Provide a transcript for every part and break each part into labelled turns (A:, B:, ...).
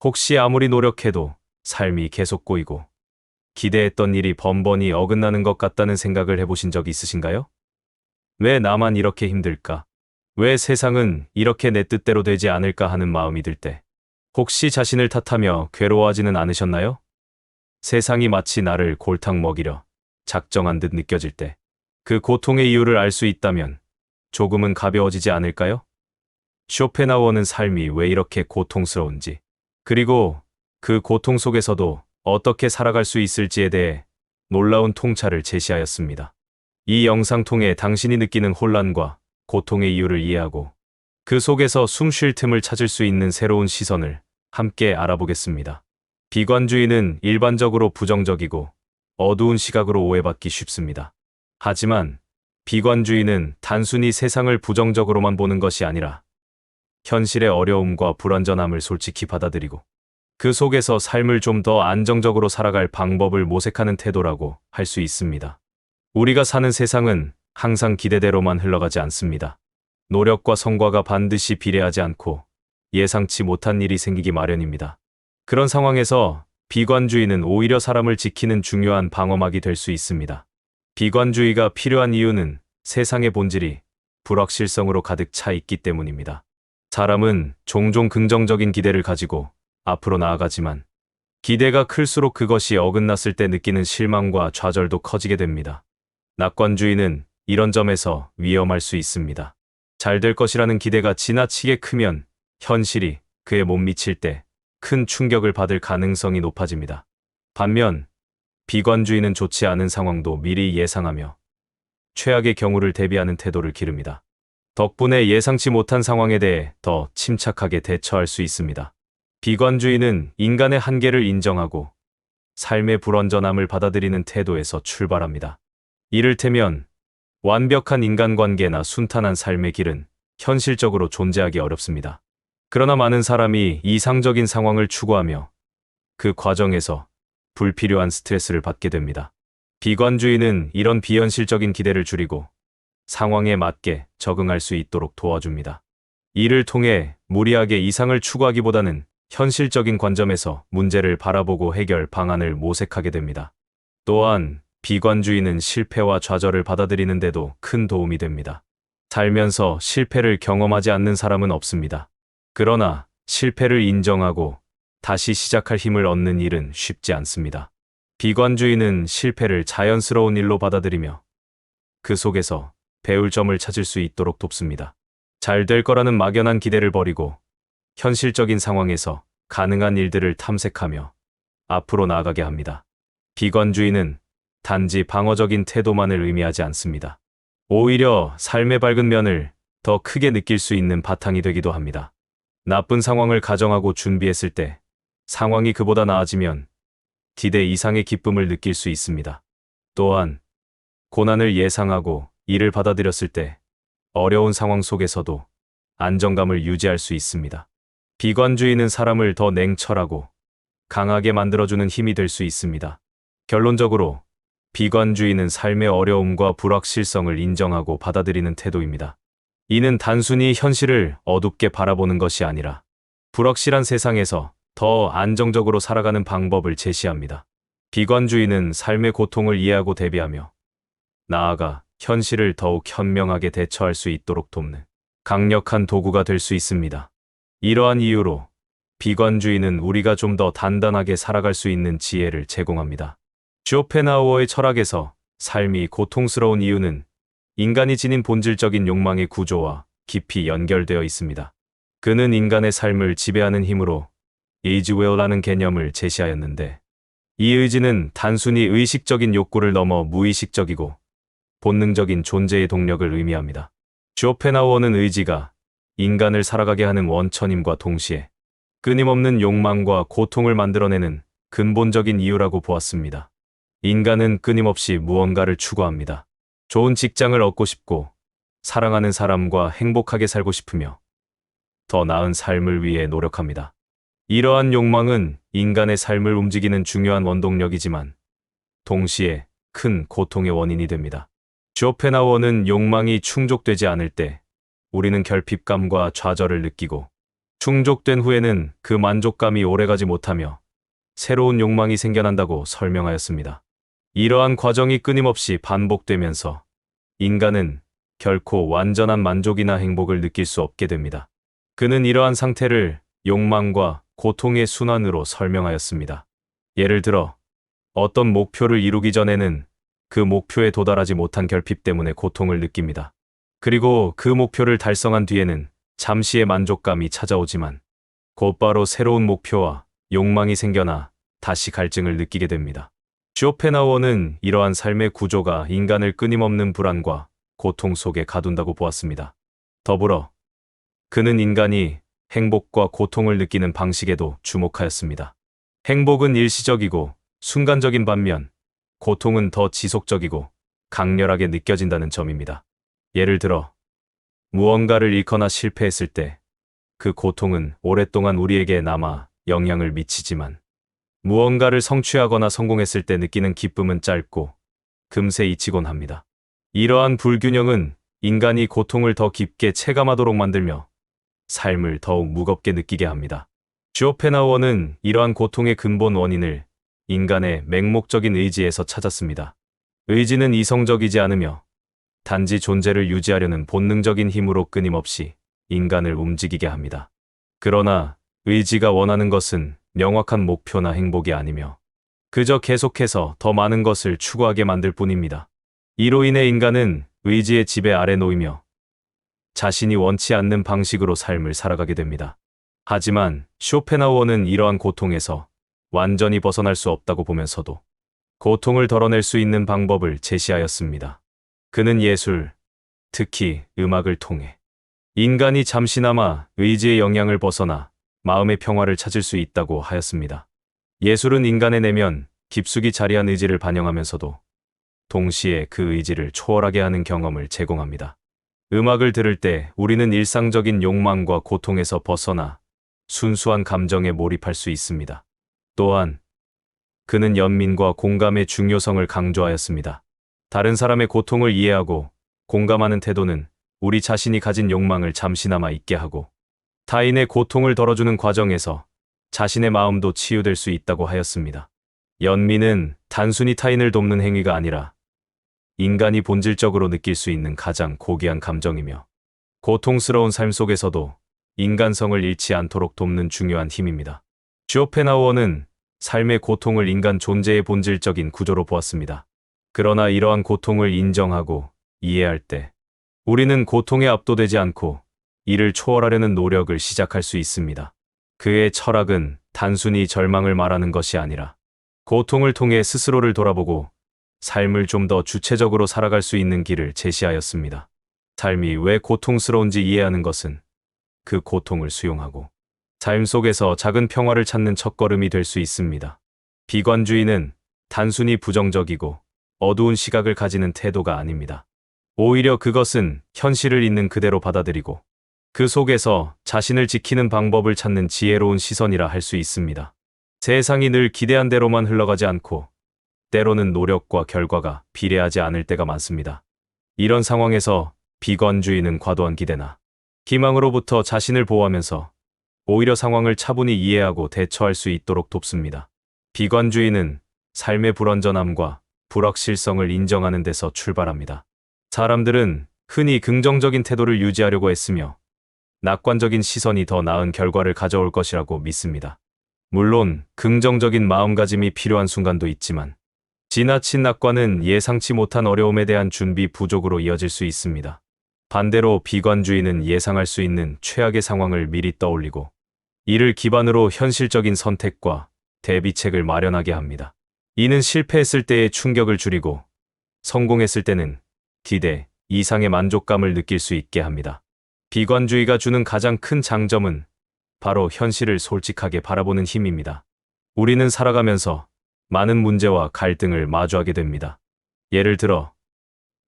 A: 혹시 아무리 노력해도 삶이 계속 꼬이고 기대했던 일이 번번이 어긋나는 것 같다는 생각을 해보신 적 있으신가요? 왜 나만 이렇게 힘들까? 왜 세상은 이렇게 내 뜻대로 되지 않을까 하는 마음이 들 때, 혹시 자신을 탓하며 괴로워하지는 않으셨나요? 세상이 마치 나를 골탕 먹이려 작정한 듯 느껴질 때, 그 고통의 이유를 알 수 있다면 조금은 가벼워지지 않을까요? 쇼펜하우어는 삶이 왜 이렇게 고통스러운지, 그리고 그 고통 속에서도 어떻게 살아갈 수 있을지에 대해 놀라운 통찰을 제시하였습니다. 이 영상 통해 당신이 느끼는 혼란과 고통의 이유를 이해하고 그 속에서 숨 쉴 틈을 찾을 수 있는 새로운 시선을 함께 알아보겠습니다. 비관주의는 일반적으로 부정적이고 어두운 시각으로 오해받기 쉽습니다. 하지만 비관주의는 단순히 세상을 부정적으로만 보는 것이 아니라 현실의 어려움과 불완전함을 솔직히 받아들이고 그 속에서 삶을 좀 더 안정적으로 살아갈 방법을 모색하는 태도라고 할 수 있습니다. 우리가 사는 세상은 항상 기대대로만 흘러가지 않습니다. 노력과 성과가 반드시 비례하지 않고 예상치 못한 일이 생기기 마련입니다. 그런 상황에서 비관주의는 오히려 사람을 지키는 중요한 방어막이 될 수 있습니다. 비관주의가 필요한 이유는 세상의 본질이 불확실성으로 가득 차 있기 때문입니다. 사람은 종종 긍정적인 기대를 가지고 앞으로 나아가지만 기대가 클수록 그것이 어긋났을 때 느끼는 실망과 좌절도 커지게 됩니다. 낙관주의는 이런 점에서 위험할 수 있습니다. 잘 될 것이라는 기대가 지나치게 크면 현실이 그에 못 미칠 때 큰 충격을 받을 가능성이 높아집니다. 반면 비관주의는 좋지 않은 상황도 미리 예상하며 최악의 경우를 대비하는 태도를 기릅니다. 덕분에 예상치 못한 상황에 대해 더 침착하게 대처할 수 있습니다. 비관주의는 인간의 한계를 인정하고 삶의 불완전함을 받아들이는 태도에서 출발합니다. 이를테면 완벽한 인간관계나 순탄한 삶의 길은 현실적으로 존재하기 어렵습니다. 그러나 많은 사람이 이상적인 상황을 추구하며 그 과정에서 불필요한 스트레스를 받게 됩니다. 비관주의는 이런 비현실적인 기대를 줄이고 상황에 맞게 적응할 수 있도록 도와줍니다. 이를 통해 무리하게 이상을 추구하기보다는 현실적인 관점에서 문제를 바라보고 해결 방안을 모색하게 됩니다. 또한 비관주의는 실패와 좌절을 받아들이는 데도 큰 도움이 됩니다. 살면서 실패를 경험하지 않는 사람은 없습니다. 그러나 실패를 인정하고 다시 시작할 힘을 얻는 일은 쉽지 않습니다. 비관주의는 실패를 자연스러운 일로 받아들이며 그 속에서 배울 점을 찾을 수 있도록 돕습니다. 잘 될 거라는 막연한 기대를 버리고 현실적인 상황에서 가능한 일들을 탐색하며 앞으로 나아가게 합니다. 비관주의는 단지 방어적인 태도만을 의미하지 않습니다. 오히려 삶의 밝은 면을 더 크게 느낄 수 있는 바탕이 되기도 합니다. 나쁜 상황을 가정하고 준비했을 때 상황이 그보다 나아지면 기대 이상의 기쁨을 느낄 수 있습니다. 또한 고난을 예상하고 이를 받아들였을 때 어려운 상황 속에서도 안정감을 유지할 수 있습니다. 비관주의는 사람을 더 냉철하고 강하게 만들어주는 힘이 될 수 있습니다. 결론적으로 비관주의는 삶의 어려움과 불확실성을 인정하고 받아들이는 태도입니다. 이는 단순히 현실을 어둡게 바라보는 것이 아니라 불확실한 세상에서 더 안정적으로 살아가는 방법을 제시합니다. 비관주의는 삶의 고통을 이해하고 대비하며 나아가 현실을 더욱 현명하게 대처할 수 있도록 돕는 강력한 도구가 될 수 있습니다. 이러한 이유로 비관주의는 우리가 좀 더 단단하게 살아갈 수 있는 지혜를 제공합니다. 쇼펜하우어의 철학에서 삶이 고통스러운 이유는 인간이 지닌 본질적인 욕망의 구조와 깊이 연결되어 있습니다. 그는 인간의 삶을 지배하는 힘으로 이지웰라는 개념을 제시하였는데, 이 의지는 단순히 의식적인 욕구를 넘어 무의식적이고 본능적인 존재의 동력을 의미합니다. 쇼펜하우어는 의지가 인간을 살아가게 하는 원천임과 동시에 끊임없는 욕망과 고통을 만들어내는 근본적인 이유라고 보았습니다. 인간은 끊임없이 무언가를 추구합니다. 좋은 직장을 얻고 싶고, 사랑하는 사람과 행복하게 살고 싶으며, 더 나은 삶을 위해 노력합니다. 이러한 욕망은 인간의 삶을 움직이는 중요한 원동력이지만, 동시에 큰 고통의 원인이 됩니다. 쇼펜하우어는 욕망이 충족되지 않을 때, 우리는 결핍감과 좌절을 느끼고, 충족된 후에는 그 만족감이 오래가지 못하며 새로운 욕망이 생겨난다고 설명하였습니다. 이러한 과정이 끊임없이 반복되면서 인간은 결코 완전한 만족이나 행복을 느낄 수 없게 됩니다. 그는 이러한 상태를 욕망과 고통의 순환으로 설명하였습니다. 예를 들어 어떤 목표를 이루기 전에는 그 목표에 도달하지 못한 결핍 때문에 고통을 느낍니다. 그리고 그 목표를 달성한 뒤에는 잠시의 만족감이 찾아오지만 곧바로 새로운 목표와 욕망이 생겨나 다시 갈증을 느끼게 됩니다. 쇼펜하우어는 이러한 삶의 구조가 인간을 끊임없는 불안과 고통 속에 가둔다고 보았습니다. 더불어 그는 인간이 행복과 고통을 느끼는 방식에도 주목하였습니다. 행복은 일시적이고 순간적인 반면 고통은 더 지속적이고 강렬하게 느껴진다는 점입니다. 예를 들어 무언가를 잃거나 실패했을 때 그 고통은 오랫동안 우리에게 남아 영향을 미치지만 무언가를 성취하거나 성공했을 때 느끼는 기쁨은 짧고 금세 잊히곤 합니다. 이러한 불균형은 인간이 고통을 더 깊게 체감하도록 만들며 삶을 더욱 무겁게 느끼게 합니다. 쇼펜하우어는 이러한 고통의 근본 원인을 인간의 맹목적인 의지에서 찾았습니다. 의지는 이성적이지 않으며 단지 존재를 유지하려는 본능적인 힘으로 끊임없이 인간을 움직이게 합니다. 그러나 의지가 원하는 것은 명확한 목표나 행복이 아니며 그저 계속해서 더 많은 것을 추구하게 만들 뿐입니다. 이로 인해 인간은 의지의 지배 아래 놓이며 자신이 원치 않는 방식으로 삶을 살아가게 됩니다. 하지만 쇼펜하우어는 이러한 고통에서 완전히 벗어날 수 없다고 보면서도 고통을 덜어낼 수 있는 방법을 제시하였습니다. 그는 예술, 특히 음악을 통해 인간이 잠시나마 의지의 영향을 벗어나 마음의 평화를 찾을 수 있다고 하였습니다. 예술은 인간의 내면 깊숙이 자리한 의지를 반영하면서도 동시에 그 의지를 초월하게 하는 경험을 제공합니다. 음악을 들을 때 우리는 일상적인 욕망과 고통에서 벗어나 순수한 감정에 몰입할 수 있습니다. 또한 그는 연민과 공감의 중요성을 강조하였습니다. 다른 사람의 고통을 이해하고 공감하는 태도는 우리 자신이 가진 욕망을 잠시나마 잊게 하고 타인의 고통을 덜어주는 과정에서 자신의 마음도 치유될 수 있다고 하였습니다. 연민은 단순히 타인을 돕는 행위가 아니라 인간이 본질적으로 느낄 수 있는 가장 고귀한 감정이며 고통스러운 삶 속에서도 인간성을 잃지 않도록 돕는 중요한 힘입니다. 쇼펜하우어는 삶의 고통을 인간 존재의 본질적인 구조로 보았습니다. 그러나 이러한 고통을 인정하고 이해할 때 우리는 고통에 압도되지 않고 이를 초월하려는 노력을 시작할 수 있습니다. 그의 철학은 단순히 절망을 말하는 것이 아니라 고통을 통해 스스로를 돌아보고 삶을 좀 더 주체적으로 살아갈 수 있는 길을 제시하였습니다. 삶이 왜 고통스러운지 이해하는 것은 그 고통을 수용하고 삶 속에서 작은 평화를 찾는 첫걸음이 될 수 있습니다. 비관주의는 단순히 부정적이고 어두운 시각을 가지는 태도가 아닙니다. 오히려 그것은 현실을 있는 그대로 받아들이고 그 속에서 자신을 지키는 방법을 찾는 지혜로운 시선이라 할 수 있습니다. 세상이 늘 기대한 대로만 흘러가지 않고 때로는 노력과 결과가 비례하지 않을 때가 많습니다. 이런 상황에서 비관주의는 과도한 기대나 기망으로부터 자신을 보호하면서 오히려 상황을 차분히 이해하고 대처할 수 있도록 돕습니다. 비관주의는 삶의 불완전함과 불확실성을 인정하는 데서 출발합니다. 사람들은 흔히 긍정적인 태도를 유지하려고 애쓰며 낙관적인 시선이 더 나은 결과를 가져올 것이라고 믿습니다. 물론 긍정적인 마음가짐이 필요한 순간도 있지만 지나친 낙관은 예상치 못한 어려움에 대한 준비 부족으로 이어질 수 있습니다. 반대로 비관주의는 예상할 수 있는 최악의 상황을 미리 떠올리고 이를 기반으로 현실적인 선택과 대비책을 마련하게 합니다. 이는 실패했을 때의 충격을 줄이고 성공했을 때는 기대 이상의 만족감을 느낄 수 있게 합니다. 비관주의가 주는 가장 큰 장점은 바로 현실을 솔직하게 바라보는 힘입니다. 우리는 살아가면서 많은 문제와 갈등을 마주하게 됩니다. 예를 들어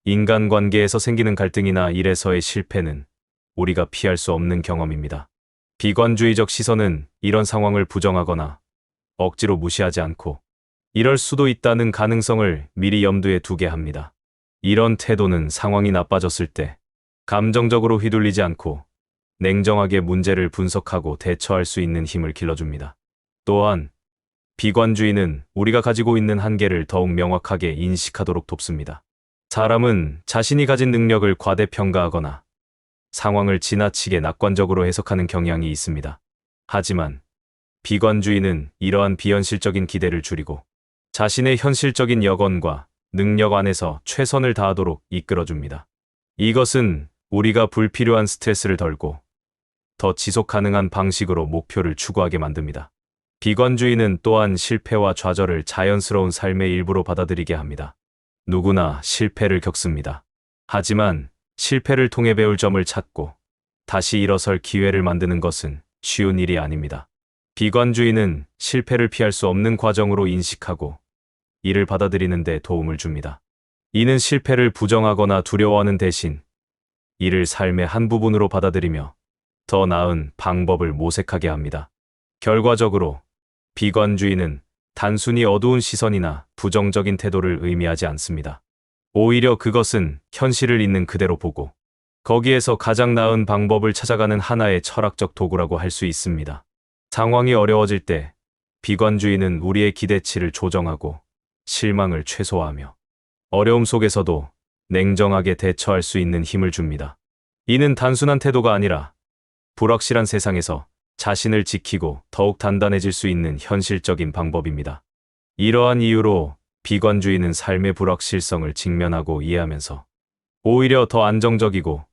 A: 인간관계에서 생기는 갈등이나 일에서의 실패는 우리가 피할 수 없는 경험입니다. 비관주의적 시선은 이런 상황을 부정하거나 억지로 무시하지 않고 이럴 수도 있다는 가능성을 미리 염두에 두게 합니다. 이런 태도는 상황이 나빠졌을 때 감정적으로 휘둘리지 않고 냉정하게 문제를 분석하고 대처할 수 있는 힘을 길러줍니다. 또한 비관주의는 우리가 가지고 있는 한계를 더욱 명확하게 인식하도록 돕습니다. 사람은 자신이 가진 능력을 과대평가하거나 상황을 지나치게 낙관적으로 해석하는 경향이 있습니다. 하지만 비관주의는 이러한 비현실적인 기대를 줄이고 자신의 현실적인 여건과 능력 안에서 최선을 다하도록 이끌어줍니다. 이것은 우리가 불필요한 스트레스를 덜고 더 지속 가능한 방식으로 목표를 추구하게 만듭니다. 비관주의는 또한 실패와 좌절을 자연스러운 삶의 일부로 받아들이게 합니다. 누구나 실패를 겪습니다. 하지만 실패를 통해 배울 점을 찾고 다시 일어설 기회를 만드는 것은 쉬운 일이 아닙니다. 비관주의는 실패를 피할 수 없는 과정으로 인식하고 이를 받아들이는 데 도움을 줍니다. 이는 실패를 부정하거나 두려워하는 대신 이를 삶의 한 부분으로 받아들이며 더 나은 방법을 모색하게 합니다. 결과적으로 비관주의는 단순히 어두운 시선이나 부정적인 태도를 의미하지 않습니다. 오히려 그것은 현실을 있는 그대로 보고 거기에서 가장 나은 방법을 찾아가는 하나의 철학적 도구라고 할 수 있습니다. 상황이 어려워질 때 비관주의는 우리의 기대치를 조정하고 실망을 최소화하며 어려움 속에서도 냉정하게 대처할 수 있는 힘을 줍니다. 이는 단순한 태도가 아니라 불확실한 세상에서 자신을 지키고 더욱 단단해질 수 있는 현실적인 방법입니다. 이러한 이유로 비관주의는 삶의 불확실성을 직면하고 이해하면서 오히려 더 안정적이고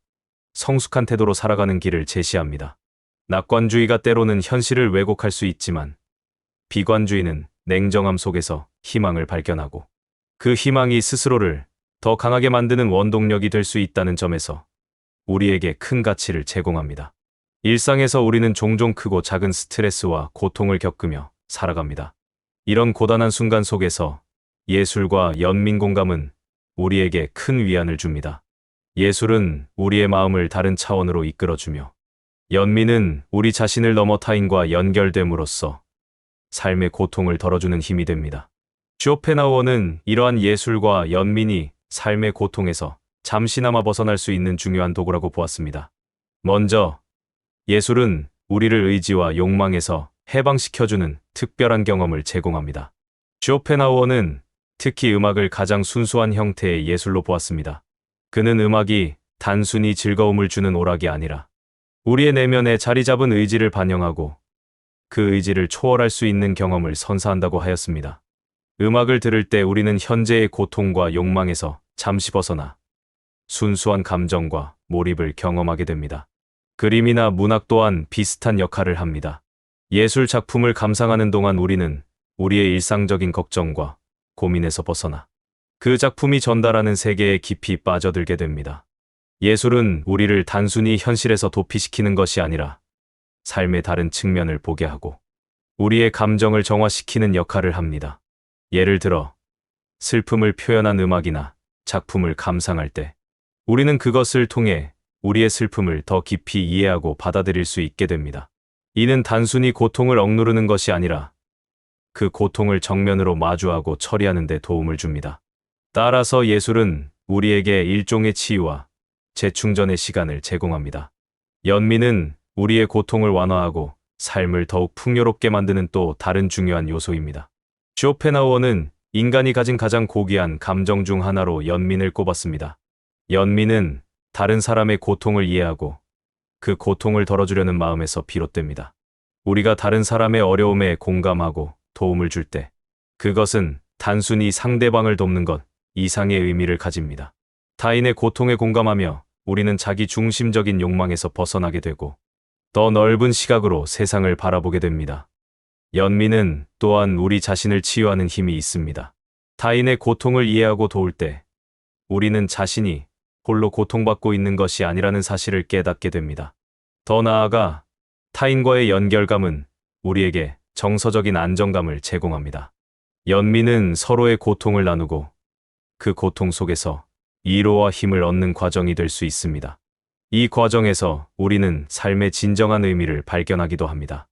A: 성숙한 태도로 살아가는 길을 제시합니다. 낙관주의가 때로는 현실을 왜곡할 수 있지만 비관주의는 냉정함 속에서 희망을 발견하고 그 희망이 스스로를 더 강하게 만드는 원동력이 될 수 있다는 점에서 우리에게 큰 가치를 제공합니다. 일상에서 우리는 종종 크고 작은 스트레스와 고통을 겪으며 살아갑니다. 이런 고단한 순간 속에서 예술과 연민 공감은 우리에게 큰 위안을 줍니다. 예술은 우리의 마음을 다른 차원으로 이끌어주며 연민은 우리 자신을 넘어 타인과 연결됨으로써 삶의 고통을 덜어주는 힘이 됩니다. 쇼펜하우어는 이러한 예술과 연민이 삶의 고통에서 잠시나마 벗어날 수 있는 중요한 도구라고 보았습니다. 먼저, 예술은 우리를 의지와 욕망에서 해방시켜주는 특별한 경험을 제공합니다. 쇼펜하우어는 특히 음악을 가장 순수한 형태의 예술로 보았습니다. 그는 음악이 단순히 즐거움을 주는 오락이 아니라 우리의 내면에 자리 잡은 의지를 반영하고 그 의지를 초월할 수 있는 경험을 선사한다고 하였습니다. 음악을 들을 때 우리는 현재의 고통과 욕망에서 잠시 벗어나 순수한 감정과 몰입을 경험하게 됩니다. 그림이나 문학 또한 비슷한 역할을 합니다. 예술 작품을 감상하는 동안 우리는 우리의 일상적인 걱정과 고민에서 벗어나 그 작품이 전달하는 세계에 깊이 빠져들게 됩니다. 예술은 우리를 단순히 현실에서 도피시키는 것이 아니라 삶의 다른 측면을 보게 하고 우리의 감정을 정화시키는 역할을 합니다. 예를 들어 슬픔을 표현한 음악이나 작품을 감상할 때 우리는 그것을 통해 우리의 슬픔을 더 깊이 이해하고 받아들일 수 있게 됩니다. 이는 단순히 고통을 억누르는 것이 아니라 그 고통을 정면으로 마주하고 처리하는 데 도움을 줍니다. 따라서 예술은 우리에게 일종의 치유와 재충전의 시간을 제공합니다. 연민은 우리의 고통을 완화하고 삶을 더욱 풍요롭게 만드는 또 다른 중요한 요소입니다. 쇼펜하우어는 인간이 가진 가장 고귀한 감정 중 하나로 연민을 꼽았습니다. 연민은 다른 사람의 고통을 이해하고 그 고통을 덜어주려는 마음에서 비롯됩니다. 우리가 다른 사람의 어려움에 공감하고 도움을 줄 때 그것은 단순히 상대방을 돕는 것 이상의 의미를 가집니다. 타인의 고통에 공감하며 우리는 자기 중심적인 욕망에서 벗어나게 되고 더 넓은 시각으로 세상을 바라보게 됩니다. 연민은 또한 우리 자신을 치유하는 힘이 있습니다. 타인의 고통을 이해하고 도울 때 우리는 자신이 홀로 고통받고 있는 것이 아니라는 사실을 깨닫게 됩니다. 더 나아가 타인과의 연결감은 우리에게 정서적인 안정감을 제공합니다. 연민은 서로의 고통을 나누고 그 고통 속에서 위로와 힘을 얻는 과정이 될 수 있습니다. 이 과정에서 우리는 삶의 진정한 의미를 발견하기도 합니다.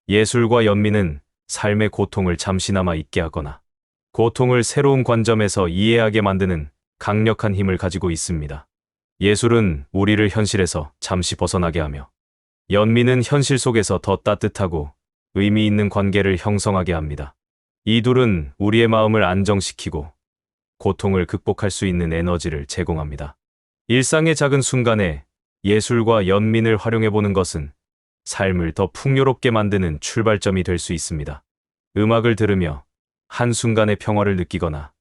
A: 예술과 연민은 삶의 고통을 잠시나마 잊게 하거나 고통을 새로운 관점에서 이해하게 만드는 강력한 힘을 가지고 있습니다. 예술은 우리를 현실에서 잠시 벗어나게 하며 연민은 현실 속에서 더 따뜻하고 의미 있는 관계를 형성하게 합니다. 이 둘은 우리의 마음을 안정시키고 고통을 극복할 수 있는 에너지를 제공합니다. 일상의 작은 순간에 예술과 연민을 활용해보는 것은 삶을 더 풍요롭게 만드는 출발점이 될 수 있습니다. 음악을 들으며 한순간의 평화를 느끼거나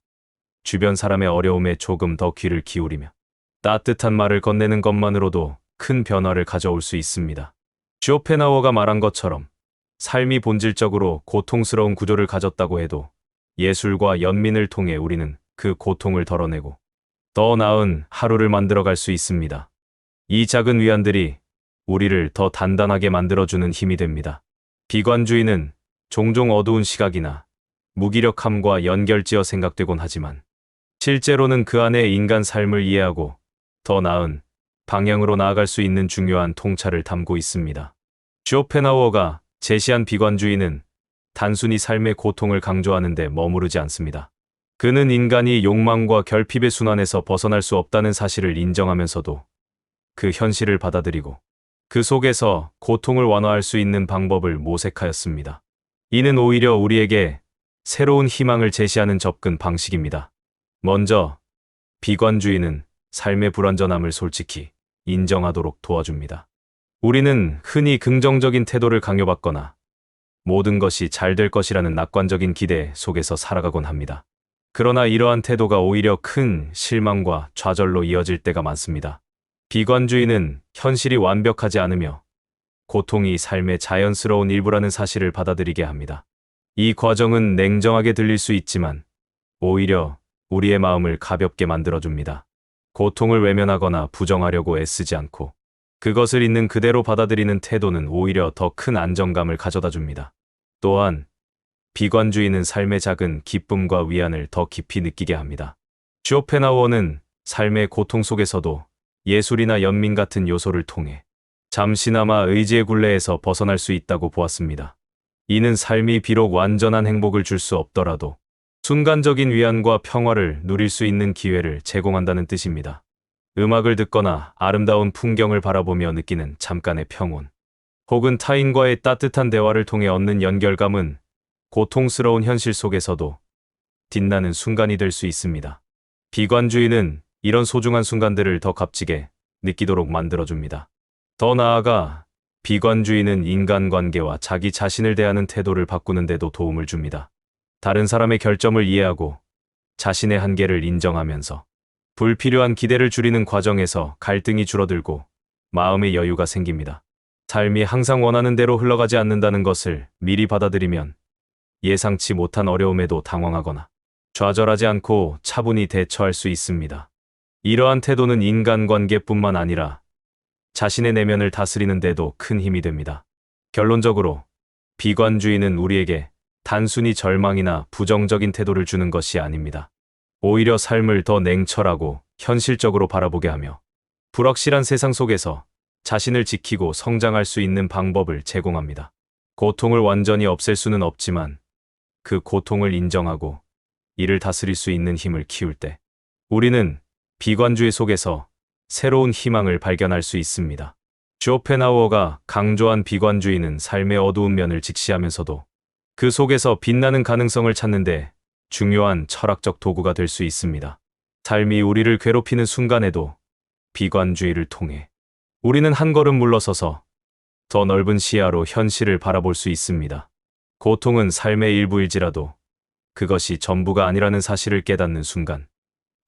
A: 주변 사람의 어려움에 조금 더 귀를 기울이며 따뜻한 말을 건네는 것만으로도 큰 변화를 가져올 수 있습니다. 쇼펜하우어가 말한 것처럼 삶이 본질적으로 고통스러운 구조를 가졌다고 해도 예술과 연민을 통해 우리는 그 고통을 덜어내고 더 나은 하루를 만들어갈 수 있습니다. 이 작은 위안들이 우리를 더 단단하게 만들어주는 힘이 됩니다. 비관주의는 종종 어두운 시각이나 무기력함과 연결지어 생각되곤 하지만 실제로는 그 안에 인간 삶을 이해하고 더 나은 방향으로 나아갈 수 있는 중요한 통찰을 담고 있습니다. 쇼펜하우어가 제시한 비관주의는 단순히 삶의 고통을 강조하는 데 머무르지 않습니다. 그는 인간이 욕망과 결핍의 순환에서 벗어날 수 없다는 사실을 인정하면서도 그 현실을 받아들이고 그 속에서 고통을 완화할 수 있는 방법을 모색하였습니다. 이는 오히려 우리에게 새로운 희망을 제시하는 접근 방식입니다. 먼저, 비관주의는 삶의 불완전함을 솔직히 인정하도록 도와줍니다. 우리는 흔히 긍정적인 태도를 강요받거나 모든 것이 잘 될 것이라는 낙관적인 기대 속에서 살아가곤 합니다. 그러나 이러한 태도가 오히려 큰 실망과 좌절로 이어질 때가 많습니다. 비관주의는 현실이 완벽하지 않으며 고통이 삶의 자연스러운 일부라는 사실을 받아들이게 합니다. 이 과정은 냉정하게 들릴 수 있지만 오히려 우리의 마음을 가볍게 만들어줍니다. 고통을 외면하거나 부정하려고 애쓰지 않고 그것을 있는 그대로 받아들이는 태도는 오히려 더 큰 안정감을 가져다 줍니다. 또한 비관주의는 삶의 작은 기쁨과 위안을 더 깊이 느끼게 합니다. 쇼펜하우어는 삶의 고통 속에서도 예술이나 연민 같은 요소를 통해 잠시나마 의지의 굴레에서 벗어날 수 있다고 보았습니다. 이는 삶이 비록 완전한 행복을 줄 수 없더라도 순간적인 위안과 평화를 누릴 수 있는 기회를 제공한다는 뜻입니다. 음악을 듣거나 아름다운 풍경을 바라보며 느끼는 잠깐의 평온, 혹은 타인과의 따뜻한 대화를 통해 얻는 연결감은 고통스러운 현실 속에서도 빛나는 순간이 될 수 있습니다. 비관주의는 이런 소중한 순간들을 더 값지게 느끼도록 만들어줍니다. 더 나아가 비관주의는 인간관계와 자기 자신을 대하는 태도를 바꾸는 데도 도움을 줍니다. 다른 사람의 결점을 이해하고 자신의 한계를 인정하면서 불필요한 기대를 줄이는 과정에서 갈등이 줄어들고 마음의 여유가 생깁니다. 삶이 항상 원하는 대로 흘러가지 않는다는 것을 미리 받아들이면 예상치 못한 어려움에도 당황하거나 좌절하지 않고 차분히 대처할 수 있습니다. 이러한 태도는 인간관계뿐만 아니라 자신의 내면을 다스리는 데도 큰 힘이 됩니다. 결론적으로 비관주의는 우리에게 단순히 절망이나 부정적인 태도를 주는 것이 아닙니다. 오히려 삶을 더 냉철하고 현실적으로 바라보게 하며 불확실한 세상 속에서 자신을 지키고 성장할 수 있는 방법을 제공합니다. 고통을 완전히 없앨 수는 없지만 그 고통을 인정하고 이를 다스릴 수 있는 힘을 키울 때 우리는 비관주의 속에서 새로운 희망을 발견할 수 있습니다. 쇼펜하우어가 강조한 비관주의는 삶의 어두운 면을 직시하면서도 그 속에서 빛나는 가능성을 찾는데 중요한 철학적 도구가 될 수 있습니다. 삶이 우리를 괴롭히는 순간에도 비관주의를 통해 우리는 한 걸음 물러서서 더 넓은 시야로 현실을 바라볼 수 있습니다. 고통은 삶의 일부일지라도 그것이 전부가 아니라는 사실을 깨닫는 순간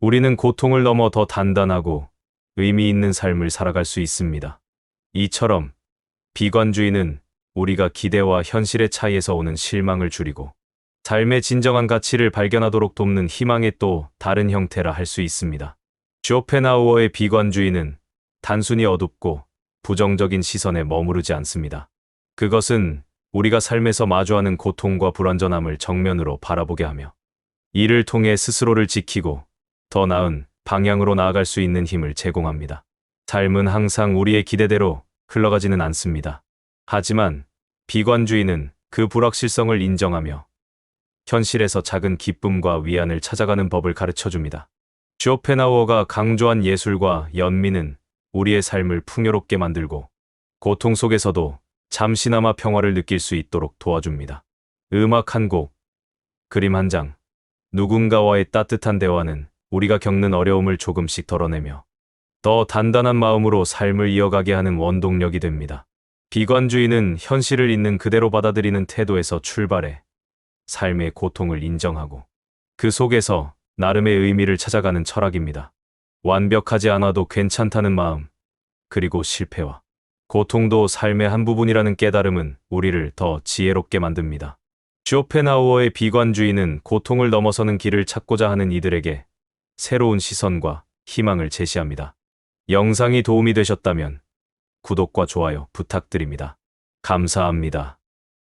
A: 우리는 고통을 넘어 더 단단하고 의미 있는 삶을 살아갈 수 있습니다. 이처럼 비관주의는 우리가 기대와 현실의 차이에서 오는 실망을 줄이고 삶의 진정한 가치를 발견하도록 돕는 희망의 또 다른 형태라 할 수 있습니다. 쇼펜하우어의 비관주의는 단순히 어둡고 부정적인 시선에 머무르지 않습니다. 그것은 우리가 삶에서 마주하는 고통과 불완전함을 정면으로 바라보게 하며 이를 통해 스스로를 지키고 더 나은 방향으로 나아갈 수 있는 힘을 제공합니다. 삶은 항상 우리의 기대대로 흘러가지는 않습니다. 하지만 비관주의는 그 불확실성을 인정하며 현실에서 작은 기쁨과 위안을 찾아가는 법을 가르쳐줍니다. 쇼펜하우어가 강조한 예술과 연민은 우리의 삶을 풍요롭게 만들고 고통 속에서도 잠시나마 평화를 느낄 수 있도록 도와줍니다. 음악 한 곡, 그림 한 장, 누군가와의 따뜻한 대화는 우리가 겪는 어려움을 조금씩 덜어내며 더 단단한 마음으로 삶을 이어가게 하는 원동력이 됩니다. 비관주의는 현실을 있는 그대로 받아들이는 태도에서 출발해 삶의 고통을 인정하고 그 속에서 나름의 의미를 찾아가는 철학입니다. 완벽하지 않아도 괜찮다는 마음, 그리고 실패와 고통도 삶의 한 부분이라는 깨달음은 우리를 더 지혜롭게 만듭니다. 쇼펜하우어의 비관주의는 고통을 넘어서는 길을 찾고자 하는 이들에게 새로운 시선과 희망을 제시합니다. 영상이 도움이 되셨다면 구독과 좋아요 부탁드립니다. 감사합니다.